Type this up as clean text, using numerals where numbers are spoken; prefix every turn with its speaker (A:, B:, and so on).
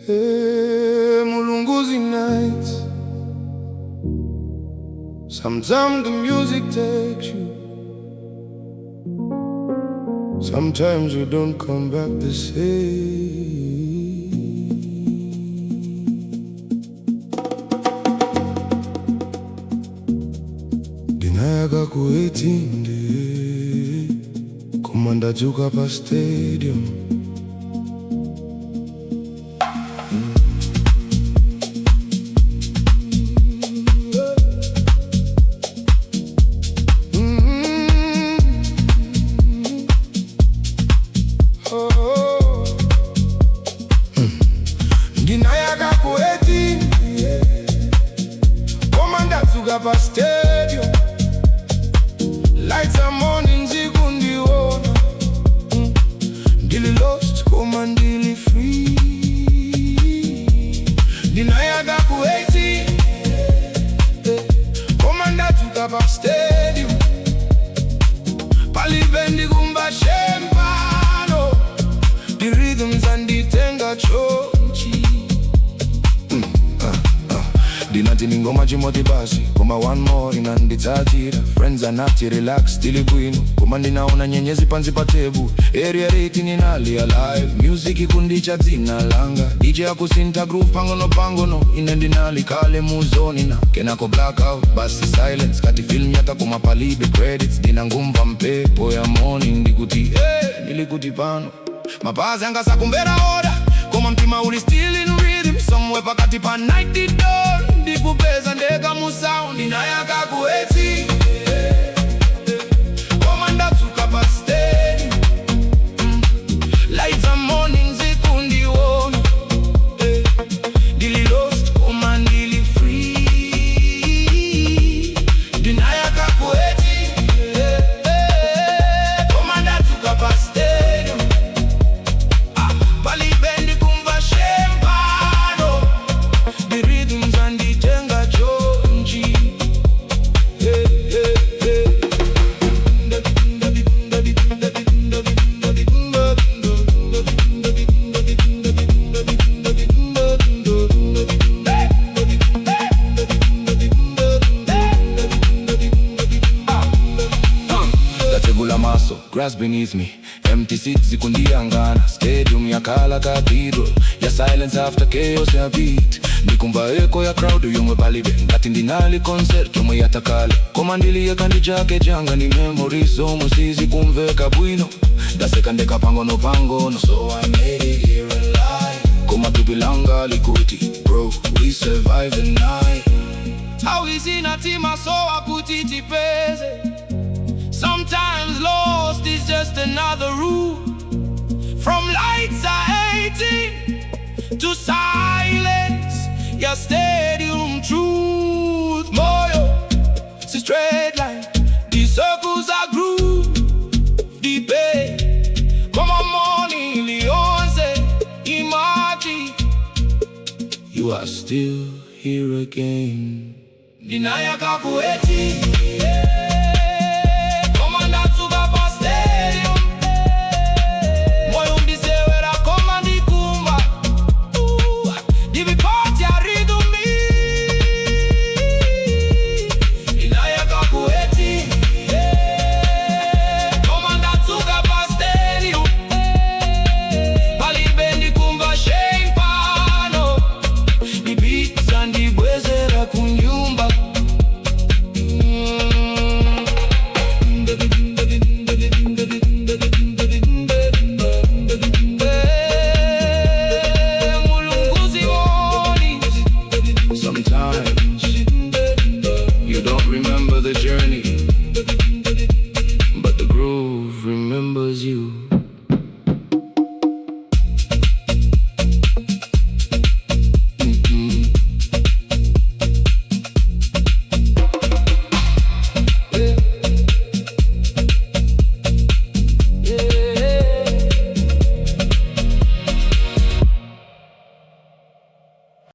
A: Hey, Mulunguzi nights. Sometimes the music takes you. Sometimes you don't come back the same. Ndinayaka ku 18 kumanda juka pa stadium. Ndinayaka ku 18 kumanda juka pa stadium. Lights are morning zikundiona. Ndili lost koma ndili free. Ndinayaka ku 18 koma ndatuka pa stadium. Palibendi kumba shempano. The rhythms anditenga chonchi. Dinati ningoma chimoti basi koma one more inanditsatira. Friends are not relax tili bwino koma ndinaona nyenyezi pansi pa table. Area rating inali alive. Music ikundicha dzina langa. DJ akusinta groove pangono ine ndinali kale muzoni na kenako blackout basi silence kati film yata koma palibe credits. Dinangumva mpepo ya morning ndikuti nilikuti pano mapazi anga sakumbera oda koma mtima uli still in rhythm somewhere pakati pa night the door. Ndikupeza ndeka mu sound. Ndinayaka ku 18 koma ndatuka pa stadium. Lights are morning zikundiona. Ndili lost koma ndili free. Ndinayaka ku 18 koma ndatuka pa stadium. Palibendi kumva shempano. The rhythms anditenga chonchi. Dategula maso, grass beneath me. Empty seats zikundiangana. Stadium ya kala cathedral. Ya silence after chaos ya beat. Nikumva eko ya crowd yomwe palibe. Ngati ndinali concert yomwe yatakale. Koma ndiliyeka ndijake janga ni memories omwe sizi kumveka bwino. Daseka ndeka pangono so I made it here alive. Koma tupilanga likuti bro, we survived the night. How is it natima so akuti tipeze. Sometimes lost is just another route. From lights are 18 to silence, your stadium truth. Moyo, it's a straight line. The circles are groove. The bay, come on morning, Leonze, Imati. You are still here again. Ndinayaka ku 18